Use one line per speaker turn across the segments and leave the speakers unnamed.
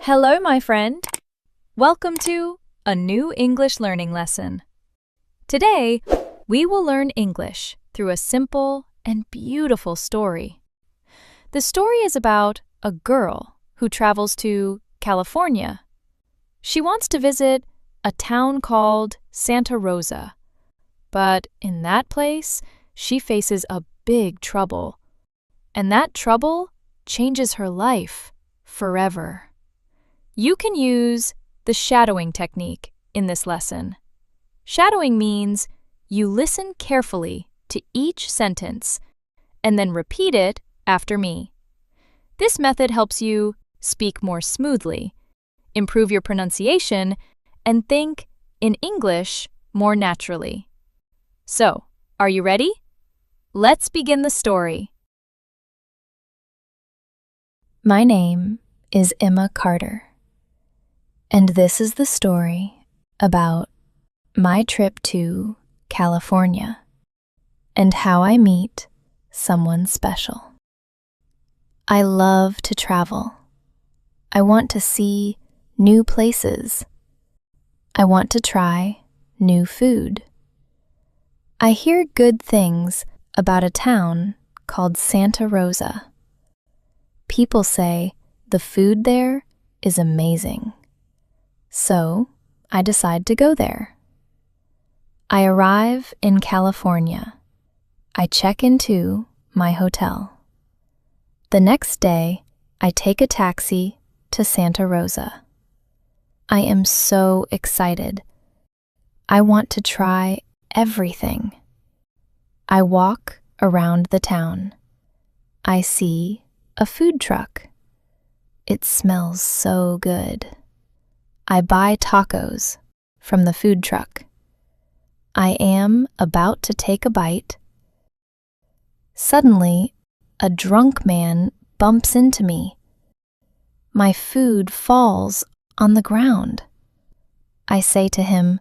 Hello, my friend. Welcome to a new English learning lesson. Today, we will learn English through a simple and beautiful story. The story is about a girl who travels to California. She wants to visit a town called Santa Rosa, but in that place, she faces a big trouble, and that trouble changes her life forever. You can use the shadowing technique in this lesson. Shadowing means you listen carefully to each sentence and then repeat it after me. This method helps you speak more smoothly, improve your pronunciation, and think in English more naturally. So, are you ready? Let's begin the story. My name is Emma Carter, and this is the story about my trip to California and how I meet someone special. I love to travel. I want to see new places. I want to try new food. I hear good things about a town called Santa Rosa. People say the food there is amazing. So, I decide to go there. I arrive in California. I check into my hotel. The next day, I take a taxi to Santa Rosa. I am so excited. I want to try everything. I walk around the town. I see a food truck. It smells so good. I buy tacos from the food truck. I am about to take a bite. Suddenly, a drunk man bumps into me. My food falls on the ground. I say to him,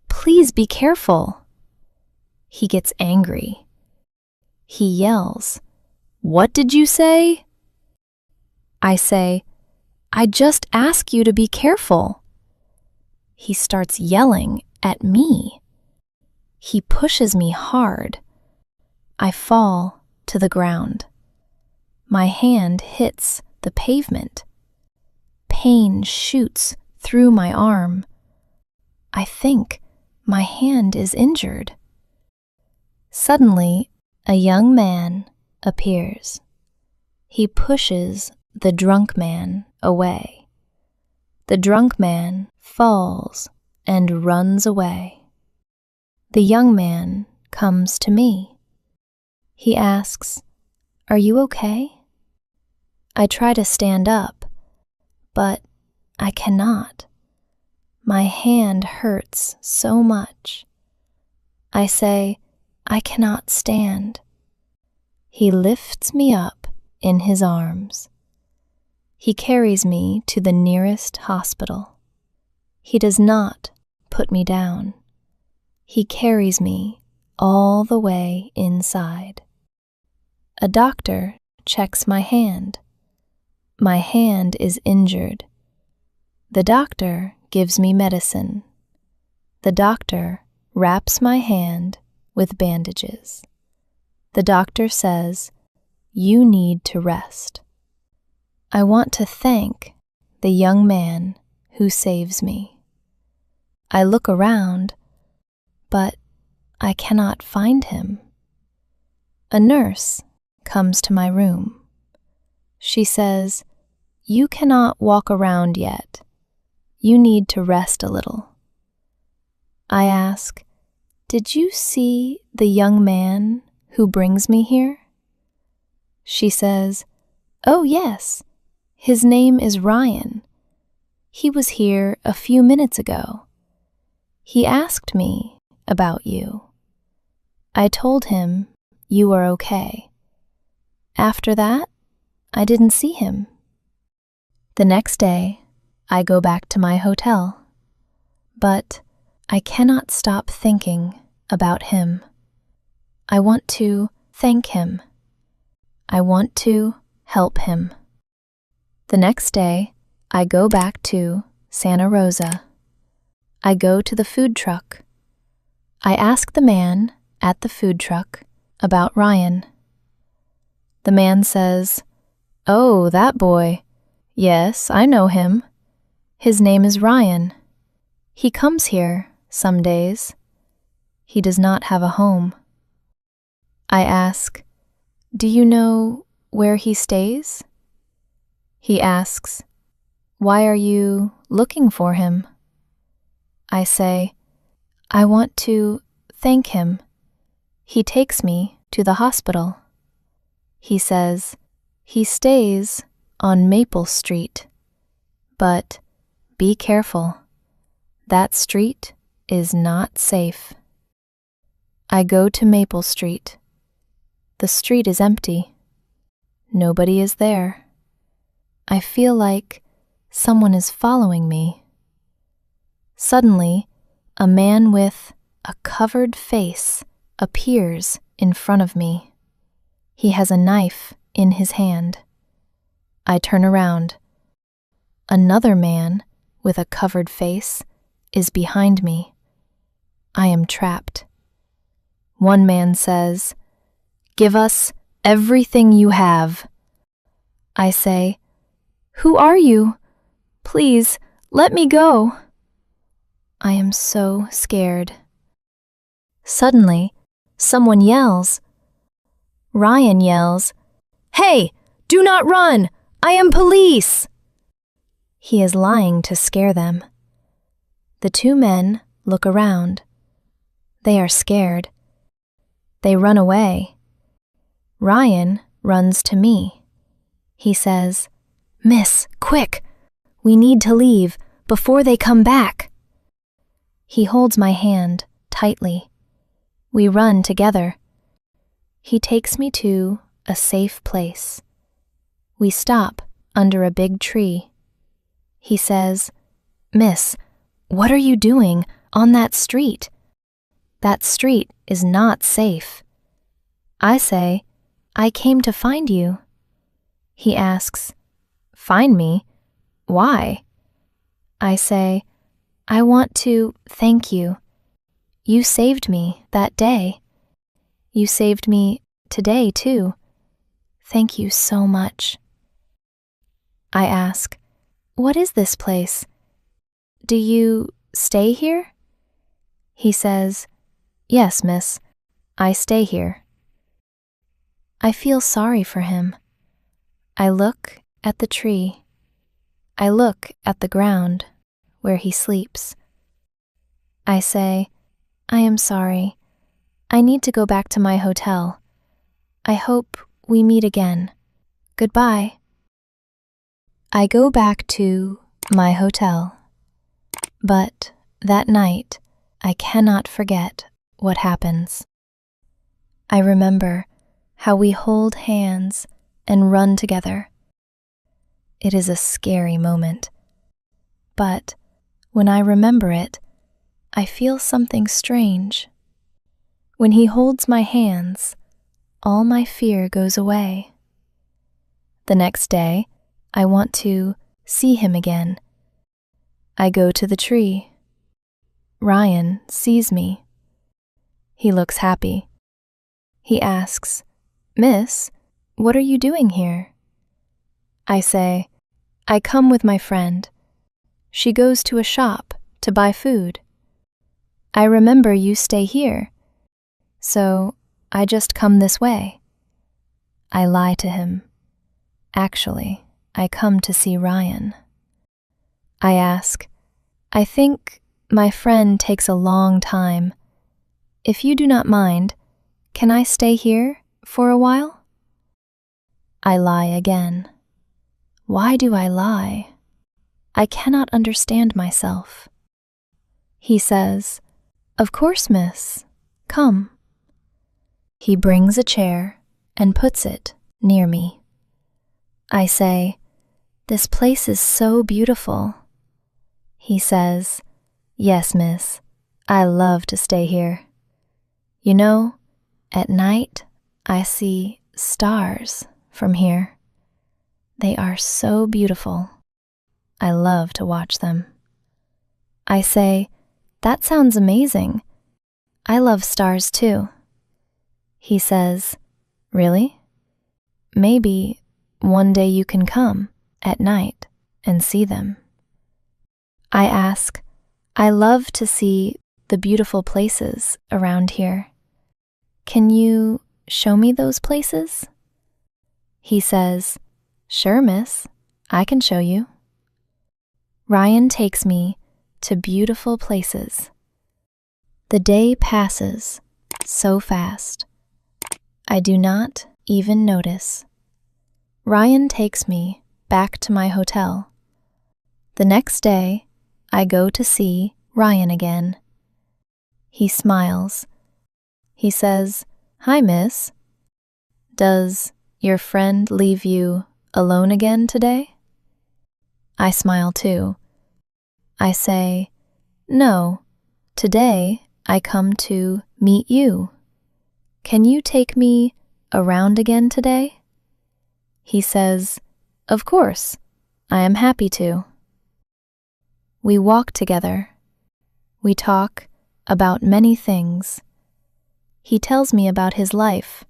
"Please be careful." He gets angry. He yells, "What did you say?" I say, "I just ask you to be careful." He starts yelling at me. He pushes me hard. I fall to the ground. My hand hits the pavement. Pain shoots through my arm. I think my hand is injured. Suddenly, a young man appears. He pushes the drunk man away. The drunk man falls and runs away. The young man comes to me. He asks, "Are you okay?" I try to stand up, but I cannot. My hand hurts so much. I say, "I cannot stand." He lifts me up in his arms. He carries me to the nearest hospital. He does not put me down. He carries me all the way inside. A doctor checks my hand. My hand is injured. The doctor gives me medicine. The doctor wraps my hand with bandages. The doctor says, "You need to rest." I want to thank the young man who saves me. I look around, but I cannot find him. A nurse comes to my room. She says, "You cannot walk around yet. You need to rest a little." I ask, "Did you see the young man who brings me here?" She says, "Oh yes, his name is Ryan. He was here a few minutes ago. He asked me about you. I told him you were okay. After that, I didn't see him." The next day, I go back to my hotel, but I cannot stop thinking about him. I want to thank him. I want to help him. The next day, I go back to Santa Rosa. I go to the food truck. I ask the man at the food truck about Ryan. The man says, "Oh, that boy. Yes, I know him. His name is Ryan. He comes here some days. He does not have a home." I ask, "Do you know where he stays?" He asks, "Why are you looking for him?" I say, "I want to thank him. He takes me to the hospital." He says, "He stays on Maple Street, but be careful. That street is not safe." I go to Maple Street. The street is empty. Nobody is there. I feel like someone is following me. Suddenly, a man with a covered face appears in front of me. He has a knife in his hand. I turn around. Another man with a covered face is behind me. I am trapped. One man says, "Give us everything you have." I say, "Who are you? Please, let me go." I am so scared. Suddenly, someone yells. Ryan yells, "Hey, do not run! I am police!" He is lying to scare them. The two men look around. They are scared. They run away. Ryan runs to me. He says, "Miss, quick! We need to leave before they come back." He holds my hand tightly. We run together. He takes me to a safe place. We stop under a big tree. He says, "Miss, what are you doing on that street? That street is not safe." I say, "I came to find you." He asks, "Find me? Why?" I say, "I want to thank you. You saved me that day. You saved me today, too. Thank you so much." I ask, "What is this place? Do you stay here?" He says, "Yes, miss, I stay here." I feel sorry for him. I look at the tree. I look at the ground where he sleeps. I say, "I am sorry. I need to go back to my hotel. I hope we meet again. Goodbye." I go back to my hotel. But that night, I cannot forget what happens. I remember how we hold hands and run together. It is a scary moment. But when I remember it, I feel something strange. When he holds my hands, all my fear goes away. The next day, I want to see him again. I go to the tree. Ryan sees me. He looks happy. He asks, "Miss, what are you doing here?" I say, "I come with my friend. She goes to a shop to buy food. I remember you stay here, so I just come this way." I lie to him. Actually, I come to see Ryan. I ask, "I think my friend takes a long time. If you do not mind, can I stay here for a while?" I lie again. Why do I lie? I cannot understand myself. He says, "Of course, miss. Come." He brings a chair and puts it near me. I say, "This place is so beautiful." He says, "Yes, miss. I love to stay here. You know, At night, I see stars from here. They are so beautiful. I love to watch them. I say, "That sounds amazing. I love stars too." He says, "Really? Maybe one day you can come at night and see them." I ask, "I love to see the beautiful places around here. Can you show me those places?" He says, "Sure, miss, I can show you." Ryan takes me to beautiful places. The day passes so fast. I do not even notice. Ryan takes me back to my hotel. The next day, I go to see Ryan again. He smiles. He says, "Hi, miss. Does your friend leave you alone again today?" I smile too. I say, "No, today I come to meet you. Can you take me around again today?" He says, "Of course, I am happy to." We walk together. We talk about many things. He tells me about his life.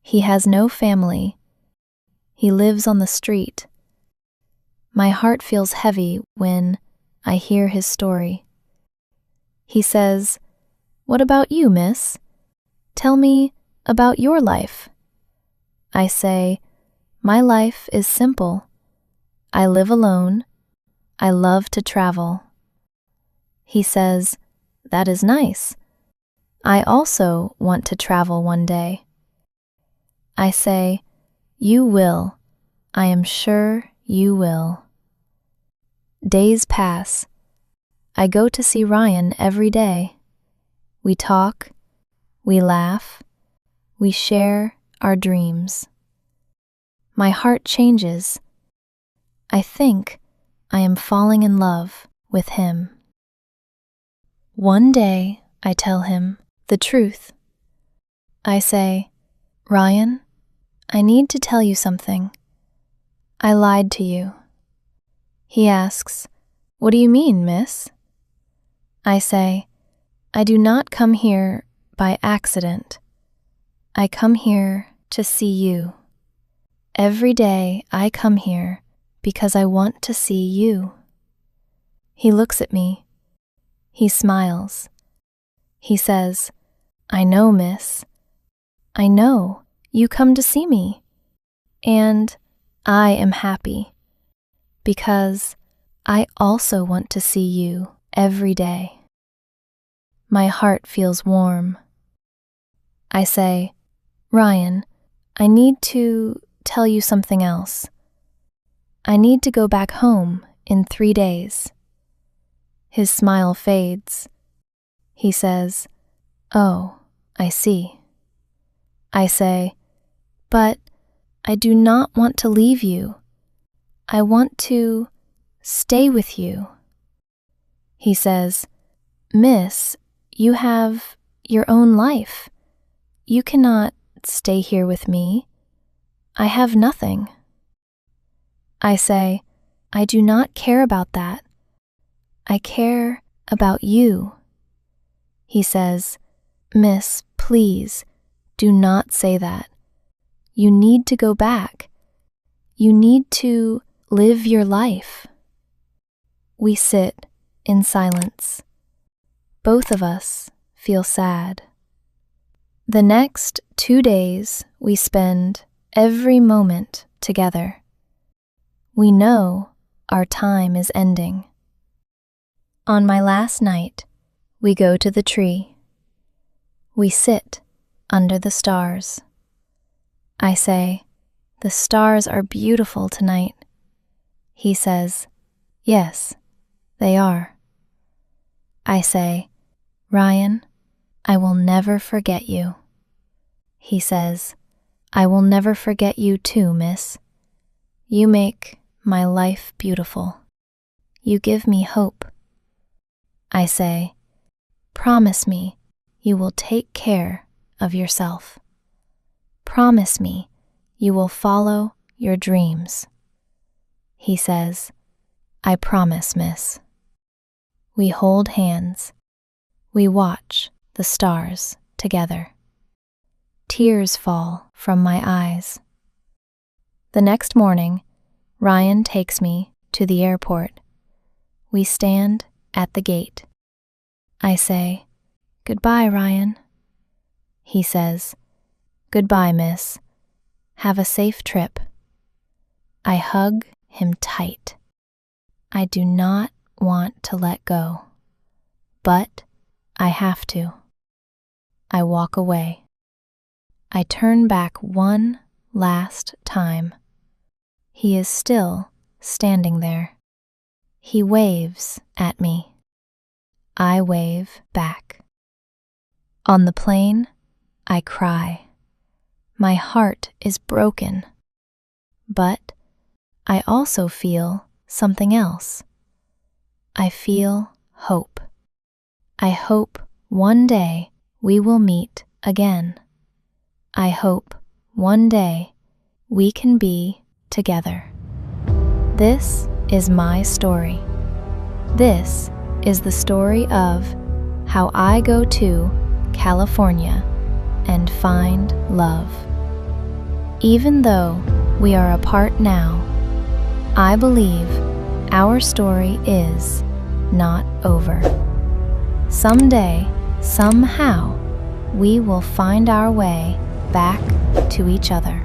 He has no family. He lives on the street. My heart feels heavy when I hear his story. He says, "What about you, miss? Tell me about your life." I say, "My life is simple. I live alone. I love to travel." He says, "That is nice. I also want to travel one day." I say, "You will. I am sure you will." Days pass. I go to see Ryan every day. We talk, we laugh, we share our dreams. My heart changes. I think I am falling in love with him. One day, I tell him the truth. I say, "Ryan, I need to tell you something. I lied to you." He asks, "What do you mean, miss?" I say, "I do not come here by accident. I come here to see you. Every day I come here because I want to see you." He looks at me. He smiles. He says, "I know, miss. I know you come to see me. And I am happy because I also want to see you every day." My heart feels warm. I say, "Ryan, I need to tell you something else. I need to go back home in 3 days." His smile fades. He says, "Oh, I see." I say, "But I do not want to leave you. I want to stay with you." He says, "Miss, you have your own life. You cannot stay here with me. I have nothing." I say, "I do not care about that. I care about you." He says, "Miss, please, do not say that. You need to go back. You need to live your life." We sit in silence. Both of us feel sad. The next 2 days we spend every moment together. We know our time is ending. On my last night, we go to the tree. We sit under the stars. I say, "The stars are beautiful tonight." He says, "Yes, they are." I say, "Ryan, I will never forget you." He says, "I will never forget you too, miss. You make my life beautiful. You give me hope." I say, "Promise me you will take care of yourself. Promise me you will follow your dreams. He says, I promise, miss. We hold hands. We watch the stars together. Tears fall from my eyes. The next morning, Ryan takes me to the airport. We stand at the gate. I say, Goodbye, Ryan. He says, Goodbye, miss. Have a safe trip. I hug him tight. I do not want to let go, but I have to. I walk away. I turn back one last time. He is still standing there. He waves at me. I wave back. On the plane, I cry. My heart is broken. But I also feel something else. I feel hope. I hope one day we will meet again. I hope one day we can be together. This is my story. This is the story of how I go to California and find love. Even though we are apart now, I believe our story is not over. Someday, somehow, we will find our way back to each other.